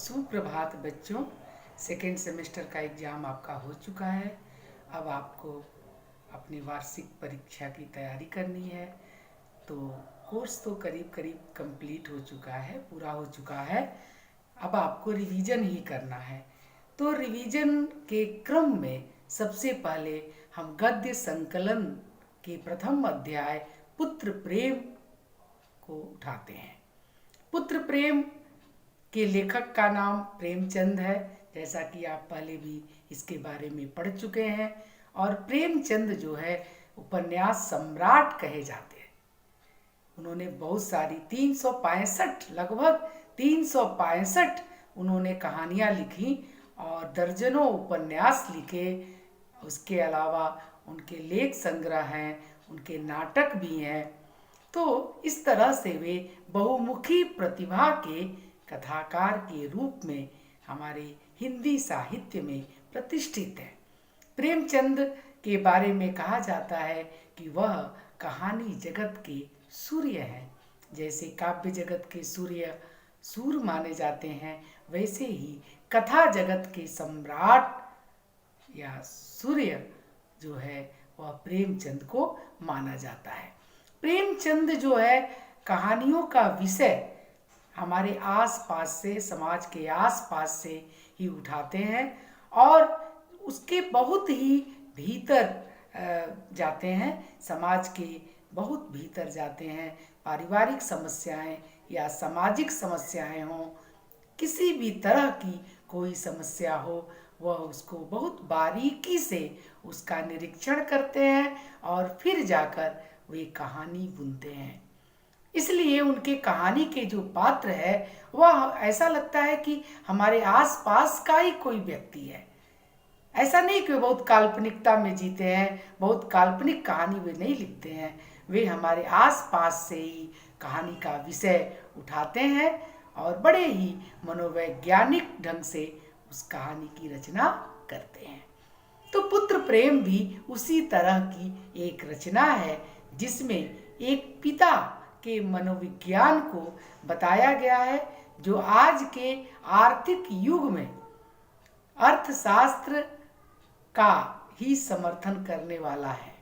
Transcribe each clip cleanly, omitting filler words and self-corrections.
सुप्रभात बच्चों। Second semester का एग्ज़ाम आपका हो चुका है। अब आपको अपनी वार्षिक परीक्षा की तैयारी करनी है। तो कोर्स तो करीब करीब कंप्लीट हो चुका है, पूरा हो चुका है। अब आपको रिवीजन ही करना है। तो रिवीजन के क्रम में सबसे पहले हम गद्य संकलन के प्रथम अध्याय पुत्र प्रेम को उठाते हैं। पुत्र प्रेम के लेखक का नाम प्रेमचंद है, जैसा कि आप पहले भी इसके बारे में पढ़ चुके हैं। और प्रेमचंद जो है उपन्यास सम्राट कहे जाते हैं। उन्होंने बहुत सारी 365 लगभग 365 उन्होंने कहानियाँ लिखी और दर्जनों उपन्यास लिखे। उसके अलावा उनके लेख संग्रह हैं, उनके नाटक भी हैं। तो इस तरह से वे बहुमुखी प्रतिभा के कथाकार के रूप में हमारे हिंदी साहित्य में प्रतिष्ठित है। प्रेमचंद के बारे में कहा जाता है कि वह कहानी जगत के सूर्य हैं। जैसे काव्य जगत के सूर्य सूर्य माने जाते हैं, वैसे ही कथा जगत के सम्राट या सूर्य जो है वह प्रेमचंद को माना जाता है। प्रेमचंद जो है कहानियों का विषय हमारे आसपास से, समाज के आसपास से ही उठाते हैं और उसके बहुत ही भीतर जाते हैं, समाज के बहुत भीतर जाते हैं। पारिवारिक समस्याएं या सामाजिक समस्याएं हों, किसी भी तरह की कोई समस्या हो, वह उसको बहुत बारीकी से उसका निरीक्षण करते हैं और फिर जाकर वे कहानी बुनते हैं। इसलिए उनके कहानी के जो पात्र है वह ऐसा लगता है कि हमारे आसपास का ही कोई व्यक्ति है। ऐसा नहीं कि वे बहुत काल्पनिकता में जीते हैं, बहुत काल्पनिक कहानी वे नहीं लिखते हैं। वे हमारे आसपास से ही कहानी का विषय उठाते हैं और बड़े ही मनोवैज्ञानिक ढंग से उस कहानी की रचना करते हैं। तो पुत्र प्रेम भी उसी तरह की एक रचना है जिसमें एक पिता के मनोविज्ञान को बताया गया है, जो आज के आर्थिक युग में अर्थशास्त्र का ही समर्थन करने वाला है।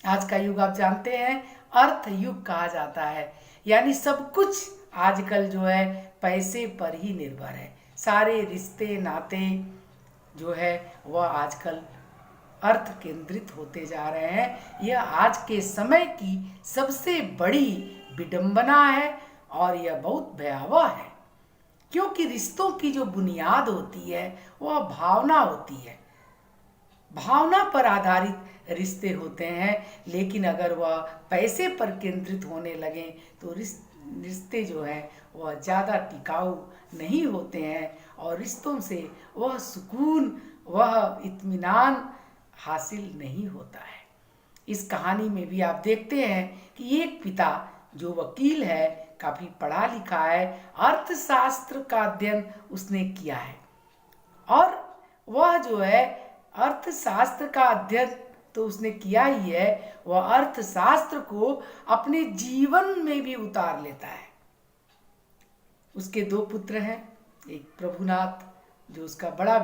आज का युग आप जानते हैं अर्थ युग कहा जाता है, यानी सब कुछ आजकल जो है पैसे पर ही निर्भर है। सारे रिश्ते नाते जो है वह आजकल अर्थ केंद्रित होते जा रहे हैं। यह आज के समय की सबसे बड़ी विडंबना है और यह बहुत भयावह है, क्योंकि रिश्तों की जो बुनियाद होती है वह भावना होती है। भावना पर आधारित रिश्ते होते हैं, लेकिन अगर वह पैसे पर केंद्रित होने लगे तो रिश्ते जो हैं वह ज़्यादा टिकाऊ नहीं होते हैं और रिश्तों से वह सुकून, वह इत्मीनान हासिल नहीं होता है। इस कहानी में भी आप देखते हैं कि एक पिता जो वकील है, काफ़ी पढ़ा लिखा है, अर्थशास्त्र का अध्ययन उसने किया है और वह जो है अर्थशास्त्र का अध्ययन तो उसने किया ही है, वह अर्थशास्त्र को अपने जीवन में भी उतार लेता है। उसके दो पुत्र हैं, एक प्रभुनाथ जो उसका बड़ा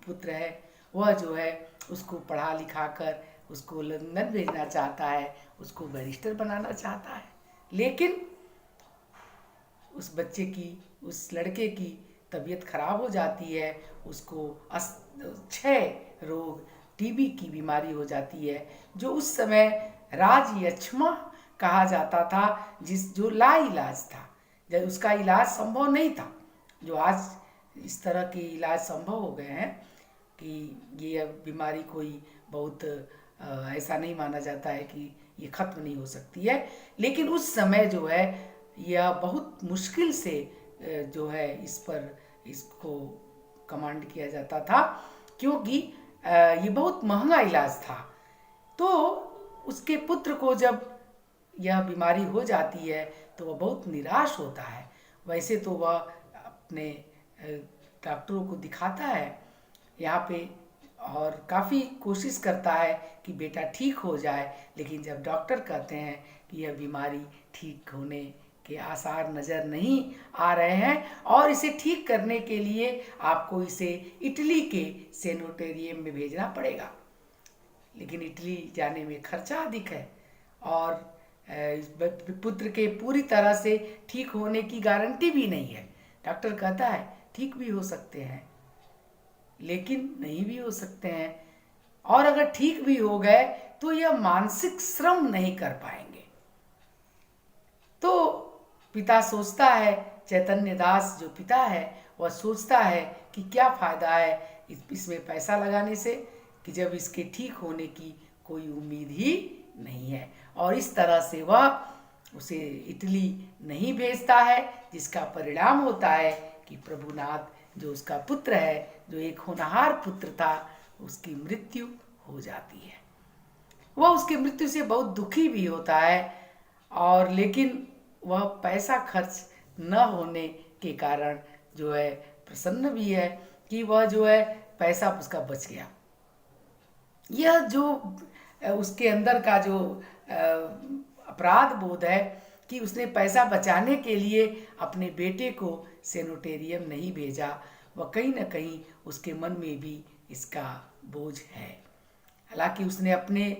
पुत्र है, वह जो है उसको पढ़ा लिखा कर उसको लंदन भेजना चाहता है, उसको बैरिस्टर बनाना चाहता है। लेकिन उस बच्चे की, उस लड़के की तबीयत खराब हो जाती है, उसको क्षय रोग, टीबी की बीमारी हो जाती है, जो उस समय राजयक्ष्मा कहा जाता था, जो लाइलाज था। जब उसका इलाज संभव नहीं था, जो आज इस तरह के इलाज संभव हो गए हैं कि ये बीमारी कोई बहुत ऐसा नहीं माना जाता है कि ये ख़त्म नहीं हो सकती है। लेकिन उस समय जो है यह बहुत मुश्किल से जो है इसको कमांड किया जाता था, क्योंकि ये बहुत महंगा इलाज था। तो उसके पुत्र को जब यह बीमारी हो जाती है तो वह बहुत निराश होता है। वैसे तो वह अपने डॉक्टरों को दिखाता है यहाँ पे और काफ़ी कोशिश करता है कि बेटा ठीक हो जाए, लेकिन जब डॉक्टर कहते हैं कि यह बीमारी ठीक होने के आसार नज़र नहीं आ रहे हैं और इसे ठीक करने के लिए आपको इसे इटली के सेनेटोरियम में भेजना पड़ेगा। लेकिन इटली जाने में खर्चा अधिक है और पुत्र के पूरी तरह से ठीक होने की गारंटी भी नहीं है। डॉक्टर कहता है ठीक भी हो सकते हैं लेकिन नहीं भी हो सकते हैं, और अगर ठीक भी हो गए तो यह मानसिक श्रम नहीं कर पाएंगे। तो पिता सोचता है, चैतन्य दास जो पिता है वह सोचता है कि क्या फ़ायदा है इसमें पैसा लगाने से कि जब इसके ठीक होने की कोई उम्मीद ही नहीं है। और इस तरह से वह उसे इटली नहीं भेजता है, जिसका परिणाम होता है कि प्रभुनाथ जो उसका पुत्र है, जो एक होनहार पुत्र था, उसकी मृत्यु हो जाती है। वह उसकी मृत्यु से बहुत दुखी भी होता है और लेकिन वह पैसा खर्च न होने के कारण जो है प्रसन्न भी है कि वह जो है पैसा उसका बच गया। यह जो उसके अंदर का जो अपराध बोध है कि उसने पैसा बचाने के लिए अपने बेटे को सेनेटोरियम नहीं भेजा, वह कहीं न कहीं उसके मन में भी इसका बोझ है। हालांकि उसने अपनी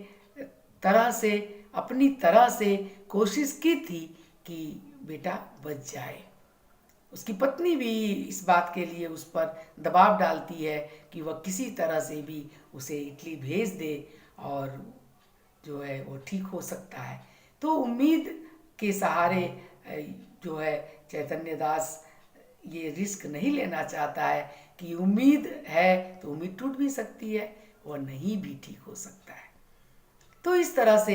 तरह से कोशिश की थी कि बेटा बच जाए। उसकी पत्नी भी इस बात के लिए उस पर दबाव डालती है कि वह किसी तरह से भी उसे इटली भेज दे और जो है वो ठीक हो सकता है। तो उम्मीद के सहारे जो है चैतन्य दास ये रिस्क नहीं लेना चाहता है कि उम्मीद है तो उम्मीद टूट भी सकती है, वह नहीं भी ठीक हो सकता है। तो इस तरह से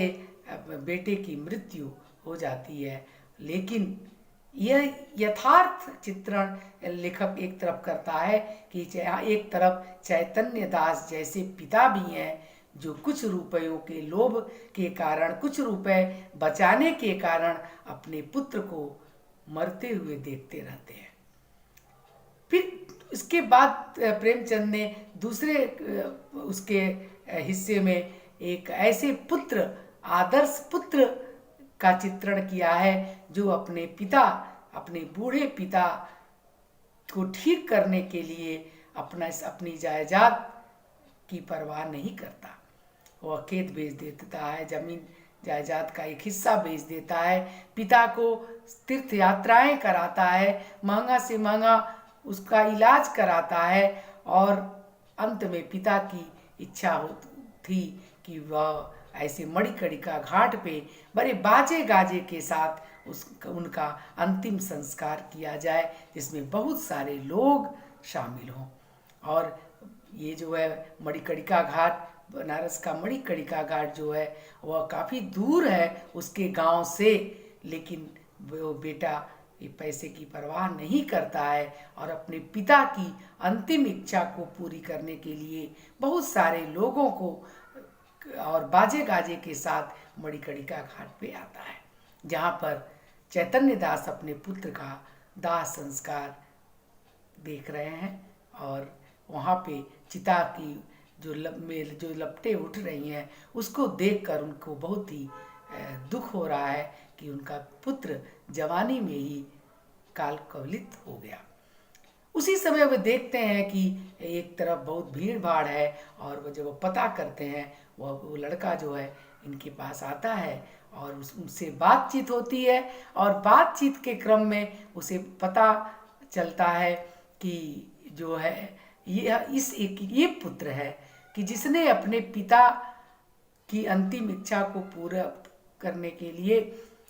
बेटे की मृत्यु हो जाती है। लेकिन यह यथार्थ चित्रण लेखक एक तरफ करता है कि एक तरफ चैतन्य दास जैसे पिता भी हैं जो कुछ रुपयों के लोभ के कारण, कुछ रुपए बचाने के कारण अपने पुत्र को मरते हुए देखते रहते हैं। फिर इसके बाद प्रेमचंद ने दूसरे उसके हिस्से में एक ऐसे पुत्र, आदर्श पुत्र का चित्रण किया है जो अपने बूढ़े पिता को ठीक करने के लिए अपनी जायदाद की परवाह नहीं करता। वह खेत बेच देता है, जमीन जायदाद का एक हिस्सा बेच देता है, पिता को तीर्थ यात्राएं कराता है, महंगा से महंगा उसका इलाज कराता है और अंत में पिता की इच्छा थी कि वह ऐसे मणिकर्णिका घाट पे बड़े बाजे गाजे के साथ उनका अंतिम संस्कार किया जाए, जिसमें बहुत सारे लोग शामिल हों। और ये जो है मणिकर्णिका घाट, बनारस का मणिकर्णिका घाट जो है वह काफ़ी दूर है उसके गांव से, लेकिन वो बेटा ये पैसे की परवाह नहीं करता है और अपने पिता की अंतिम इच्छा को पूरी करने के लिए बहुत सारे लोगों को और बाजे गाजे के साथ मणिकर्णिका घाट पे आता है, जहाँ पर चैतन्य दास अपने पुत्र का दाह संस्कार देख रहे हैं। और वहाँ पे चिता की जो लपटें उठ रही हैं उसको देखकर उनको बहुत ही दुख हो रहा है कि उनका पुत्र जवानी में ही काल कवलित हो गया। उसी समय वे देखते हैं कि एक तरफ बहुत भीड़ भाड़ है और वो जब वो पता करते हैं वो लड़का जो है इनके पास आता है और उनसे बातचीत होती है और बातचीत के क्रम में उसे पता चलता है कि जो है ये पुत्र है कि जिसने अपने पिता की अंतिम इच्छा को पूरा करने के लिए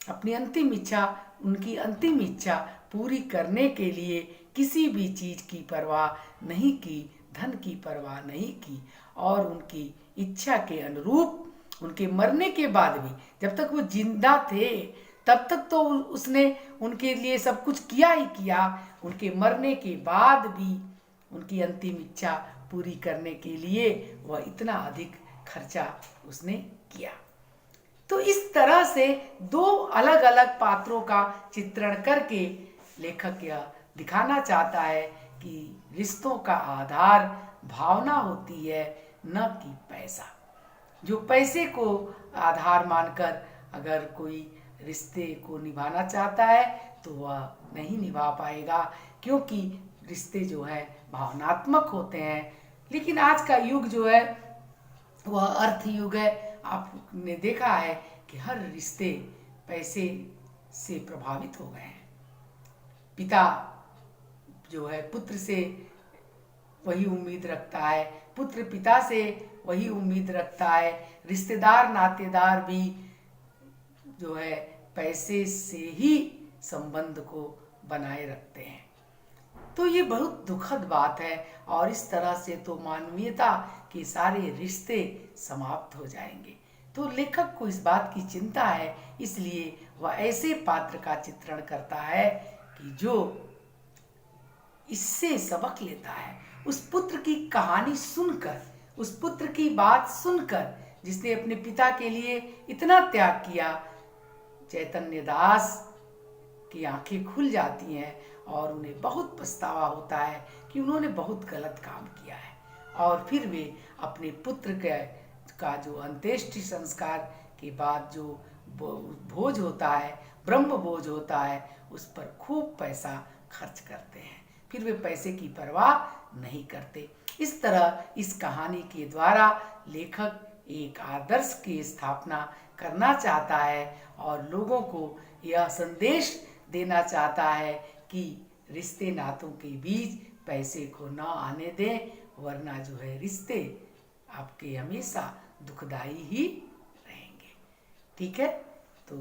उनकी अंतिम इच्छा पूरी करने के लिए किसी भी चीज़ की परवाह नहीं की, धन की परवाह नहीं की और उनकी इच्छा के अनुरूप उनके मरने के बाद भी, जब तक वो जिंदा थे तब तक तो उसने उनके लिए सब कुछ किया ही किया, उनके मरने के बाद भी उनकी अंतिम इच्छा पूरी करने के लिए वह इतना अधिक खर्चा उसने किया। तो इस तरह से दो अलग अलग पात्रों का चित्रण करके लेखक यह दिखाना चाहता है कि रिश्तों का आधार भावना होती है, न कि पैसा। जो पैसे को आधार मानकर अगर कोई रिश्ते को निभाना चाहता है तो वह नहीं निभा पाएगा, क्योंकि रिश्ते जो है भावनात्मक होते हैं। लेकिन आज का युग जो है वह अर्थ युग है। आपने देखा है कि हर रिश्ते पैसे से प्रभावित हो गए हैं। पिता जो है पुत्र से वही उम्मीद रखता है, पुत्र पिता से वही उम्मीद रखता है, रिश्तेदार नातेदार भी जो है पैसे से ही संबंध को बनाए रखते हैं। तो ये बहुत दुखद बात है, और इस तरह से तो मानवीयता के सारे रिश्ते समाप्त हो जाएंगे। तो लेखक को इस बात की चिंता है, इसलिए वह ऐसे पात्र का चित्रण करता है कि जो इससे सबक लेता है। उस पुत्र की कहानी सुनकर, उस पुत्र की बात सुनकर, जिसने अपने पिता के लिए इतना त्याग किया, चैतन्य दास की आंखें खुल जाती हैं और उन्हें बहुत पछतावा होता है कि उन्होंने बहुत गलत काम किया है। और फिर वे अपने पुत्र का जो अंत्येष्टि संस्कार के बाद जो भोज होता है, ब्रह्म भोज होता है, उस पर खूब पैसा खर्च करते हैं। फिर वे पैसे की परवाह नहीं करते। इस तरह इस कहानी के द्वारा लेखक एक आदर्श की स्थापना करना चाहता है और लोगों को यह संदेश देना चाहता है कि रिश्ते नातों के बीच पैसे को न आने दें, वरना जो है रिश्ते आपके हमेशा दुखदाई ही रहेंगे। ठीक है, तो